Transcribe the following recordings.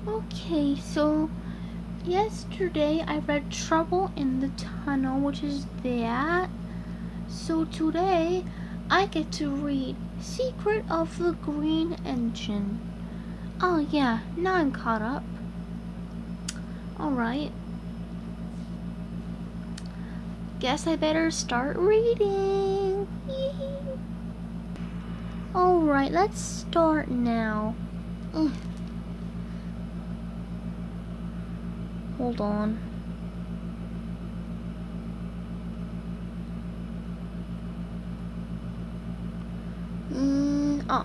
Okay, so yesterday I read Trouble in the Tunnel, which is that. So today I get to read Secret of the Green Engine. Oh yeah, now I'm caught up. Alright. Guess I better start reading. Alright, let's start now. Hold on.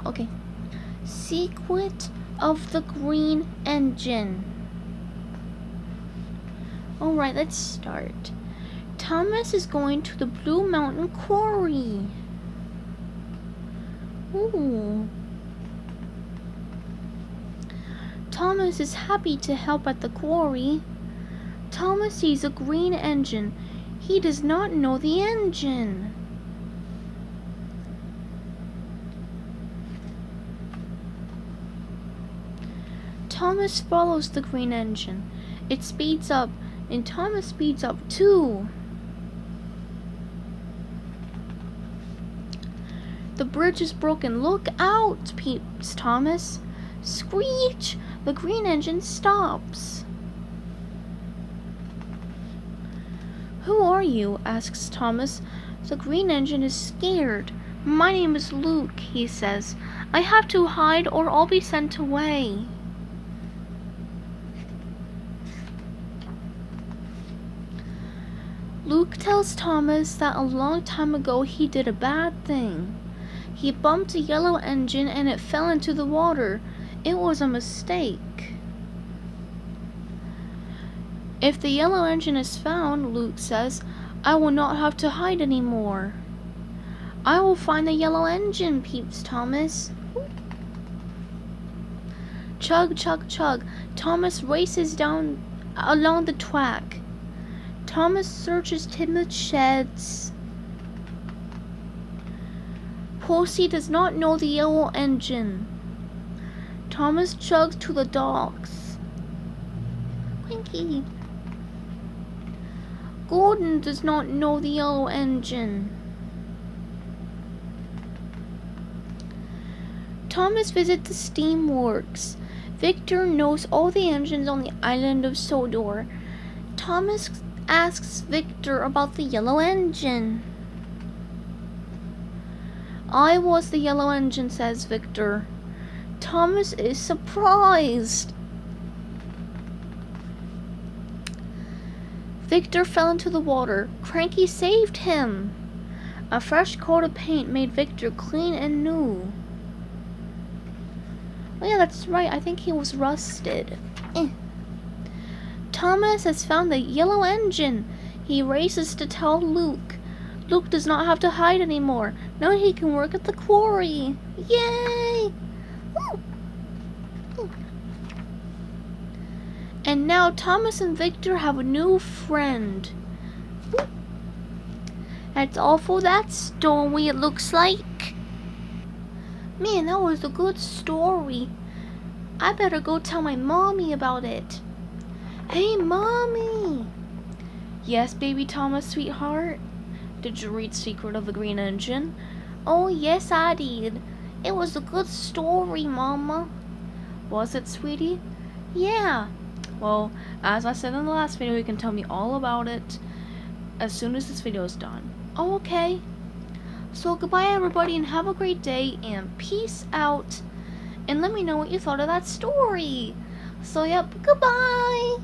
Okay. Secret of the Green Engine. Alright, let's start. Thomas is going to the Blue Mountain Quarry. Ooh. Thomas is happy to help at the quarry. Thomas sees a green engine. He does not know the engine. Thomas follows the green engine. It speeds up, and Thomas speeds up too. The bridge is broken. Look out, peeps Thomas. Screech! The green engine stops. Who are you? Asks Thomas. The green engine is scared. My name is Luke, he says. I have to hide or I'll be sent away. Luke tells Thomas that a long time ago he did a bad thing. He bumped a yellow engine and it fell into the water. It was a mistake. If the yellow engine is found, Luke says, I will not have to hide anymore. I will find the yellow engine, peeps Thomas. Chug, chug, chug. Thomas races down along the track. Thomas searches timber sheds. Posey does not know the yellow engine. Thomas chugs to the docks. Winky. Gordon does not know the yellow engine. Thomas visits the steamworks. Victor knows all the engines on the island of Sodor. Thomas asks Victor about the yellow engine. I was the yellow engine, says Victor. Thomas is surprised. Victor fell into the water. Cranky saved him. A fresh coat of paint made Victor clean and new. Oh yeah, that's right. I think he was rusted. Thomas has found the yellow engine. He races to tell Luke. Luke does not have to hide anymore. Now he can work at the quarry. Yay! And now Thomas and Victor have a new friend. That's all for that story, it looks like. Man, that was a good story. I better go tell my mommy about it. Hey, Mommy! Yes, baby Thomas, sweetheart? Did you read Secret of the Green Engine? Oh, yes, I did. It was a good story, Mama. Was it, sweetie? Yeah. Well, as I said in the last video, you can tell me all about it as soon as this video is done. Oh, okay. So goodbye, everybody, and have a great day, and peace out. And let me know what you thought of that story. So, yep, goodbye.